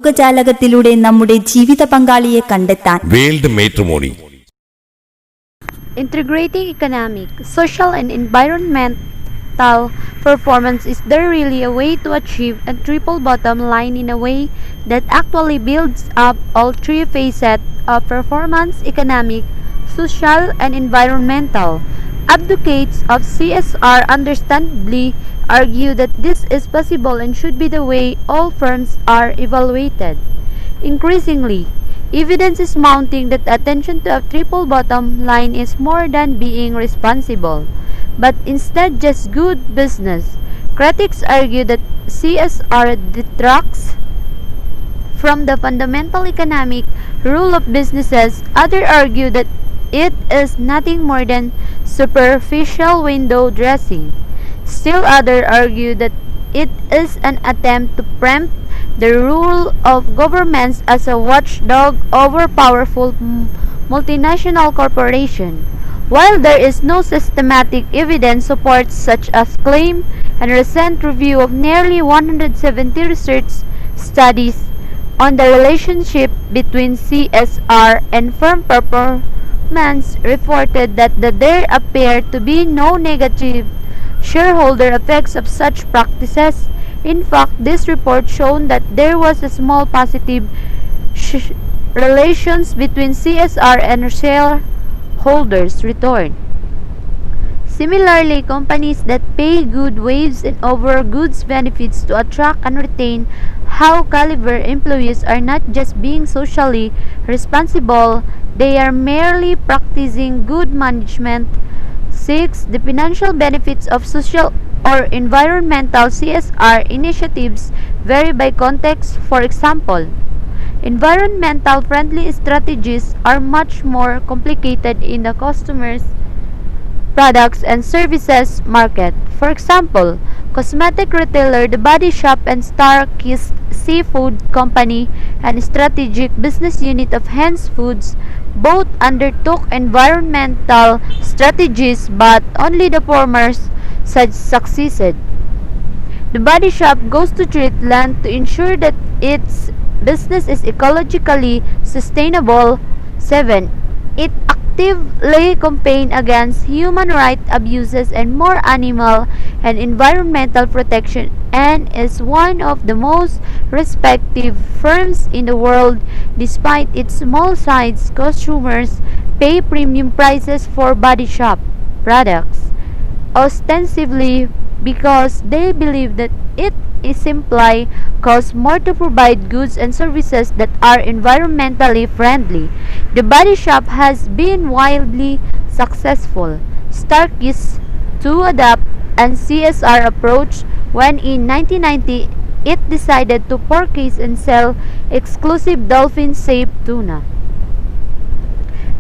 മുഖജാലകത്തിലൂടെ നമ്മുടെ ജീവിത പങ്കാളിയെ കണ്ടെത്താൻ world matrimony. Integrating economic, social, and environmental performance, is there really a way to achieve a triple bottom line in a way that actually builds up all three facets of performance: economic, social, and environmental? Advocates of CSR understandably argue that this is possible and should be the way all firms are evaluated. Increasingly, evidence is mounting that attention to a triple bottom line is more than being responsible, but instead just good business. Critics argue that CSR detracts from the fundamental economic rule of businesses. Others argue that it is nothing more than superficial window dressing. Still others argue that it is an attempt to preempt the role of governments as a watchdog over powerful multinational corporations. While there is no systematic evidence supports such a claim, a recent review of nearly 170 research studies on the relationship between CSR and firm performance reported that there appear to be no negative shareholder effects of such practices. In fact, this report shown that there was a small positive relations between CSR and shareholders' return. Similarly, companies that pay good wages and over goods benefits to attract and retain high caliber employees are not just being socially responsible, they are merely practicing good management. 6. The financial benefits of social or environmental CSR initiatives vary by context. For example, environmental friendly strategies are much more complicated in the customer's products and services market. For example, cosmetic retailer The Body Shop and Starkist Seafood Company and strategic business unit of Heinz Foods both undertook environmental strategies, but only the former succeeded. The Body Shop goes to treat land to ensure that its business is ecologically sustainable. 7. It actively campaigns against human rights abuses and more animal and environmental protection, and is one of the most respected firms in the world. Despite its small size, consumers pay premium prices for Body Shop products, ostensibly because they believe that it is simply costs more to provide goods and services that are environmentally friendly. The Body Shop has been wildly successful. Starkist to adopt an CSR approach when in 1990 it decided to purchase and sell exclusive dolphin-safe tuna.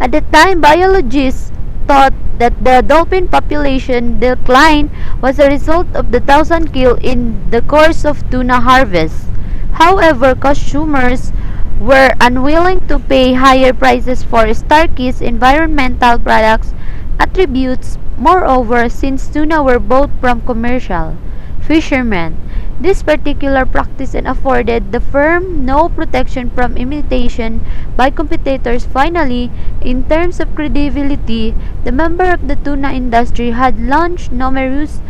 At the time, biologists thought that the dolphin population decline was a result of the thousand killed in the course of tuna harvest. However, consumers were unwilling to pay higher prices for Starkist environmental products attributes. Moreover, since tuna were bought from commercial fishermen, this particular practice afforded the firm no protection from imitation by competitors. Finally, in terms of credibility, the member of the tuna industry had launched numerous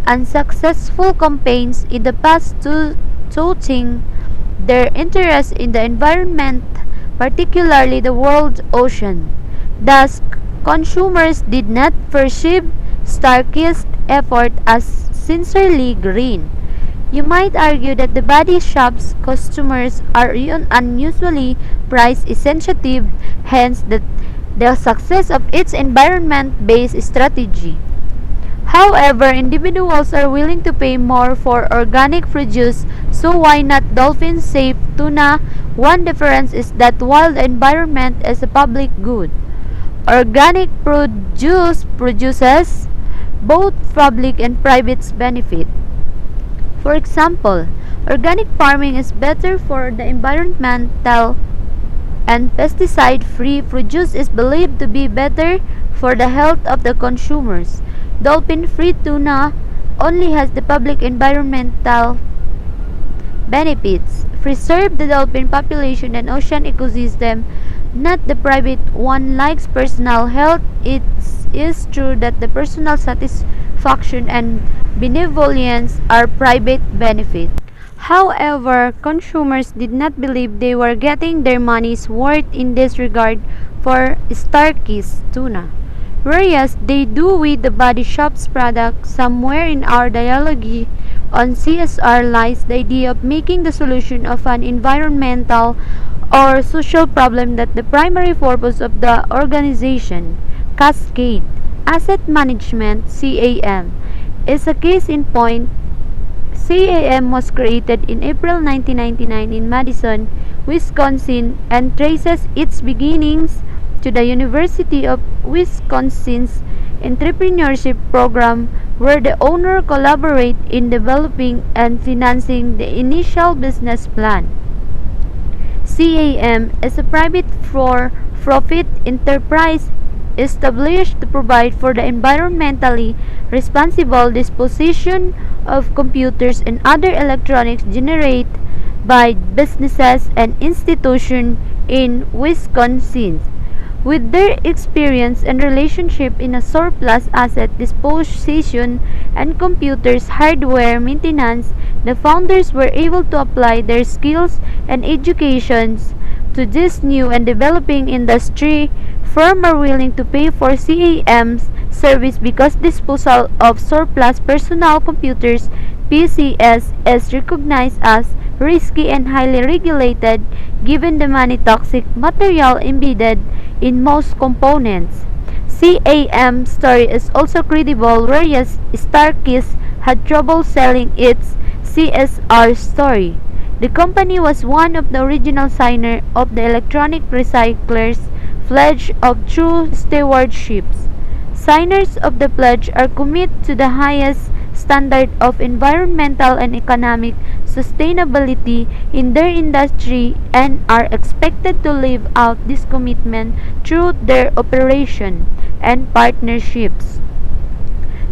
unsuccessful campaigns in the past to touting their interest in the environment, particularly the world ocean. Thus, consumers did not perceive Starkist effort as sincerely green. You might argue that the Body Shop's customers are unusually price sensitive, hence the success of its environment-based strategy. However, individuals are willing to pay more for organic produce, so why not dolphin-safe tuna? One difference is that while the environment is a public good, organic produce produces both public and private benefit. For example, organic farming is better for the environmental, and pesticide-free produce is believed to be better for the health of the consumers. Dolphin-free tuna only has the public environmental benefits. preserve the dolphin population and ocean ecosystem, not the private one likes personal health. It is true that the personal satisfaction and benevolence are private benefit. However, consumers did not believe they were getting their money's worth in this regard for Starkey's tuna, whereas they do with the Body Shop's product. Somewhere in our dialogue on CSR lies the idea of making the solution of an environmental or social problem that the primary purpose of the organization. Cascade Asset Management (CAM) is a case in point. CAM was created in April 1999 in Madison, Wisconsin, and traces its beginnings to the University of Wisconsin's entrepreneurship program, where the owner collaborate in developing and financing the initial business plan. CAM is a private for-profit enterprise established to provide for the environmentally responsible disposition of computers and other electronics generated by businesses and institutions in Wisconsin. With their experience and relationship in a surplus asset disposition and computers hardware maintenance, the founders were able to apply their skills and educations to this new and developing industry. Firms are willing to pay for CAM's service because disposal of surplus personal computers (PCS) is recognized as risky and highly regulated given the many toxic material embedded in most components. CAM's story is also credible, whereas Starkey's had trouble selling its CSR story. The company was one of the original signers of the Electronic Recyclers Pledge of True Stewardship. Signers of the pledge are committed to the highest standard of environmental and economic sustainability in their industry and are expected to live out this commitment through their operation and partnerships.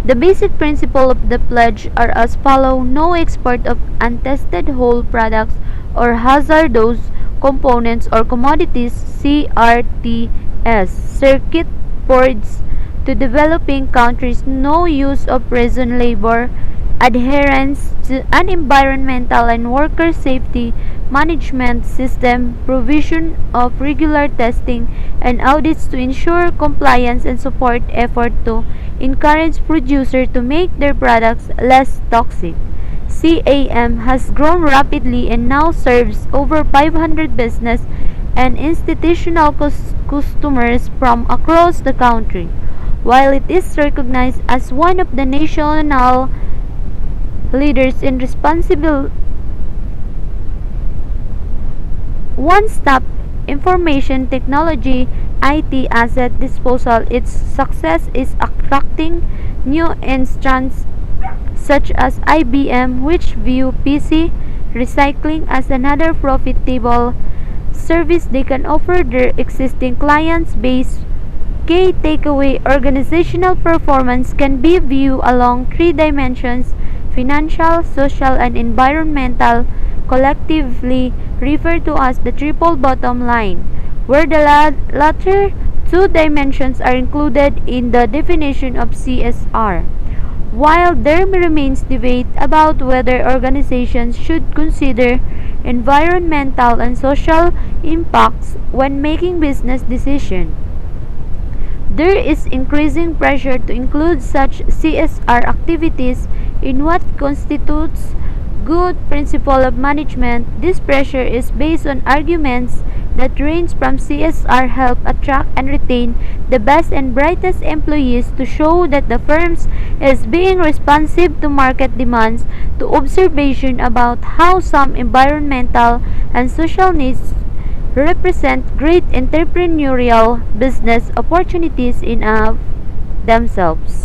The basic principles of the pledge are as follows: no export of untested whole products or hazardous components or commodities (CRTS) circuit boards to developing countries, no use of prison labor, adherence to an environmental and worker safety management system, provision of regular testing and audits to ensure compliance, and support effort to encourage producers to make their products less toxic. CAM has grown rapidly and now serves over 500 business and institutional customers from across the country. While it is recognized as one of the national leaders in responsible one-stop information technology (IT) asset disposal, its success is attracting new entrants such as IBM, which view PC recycling as another profitable service they can offer their existing clients base. Key takeaway: organizational performance can be viewed along three dimensions: financial, social, and environmental, collectively referred to as the triple bottom line, where the latter two dimensions are included in the definition of CSR. While there remains debate about whether organizations should consider environmental and social impacts when making business decisions, there is increasing pressure to include such CSR activities in what constitutes good principle of management. This pressure is based on arguments that range from CSR help attract and retain the best and brightest employees to show that the firm is being responsive to market demands, to observation about how some environmental and social needs represent great entrepreneurial business opportunities in of themselves.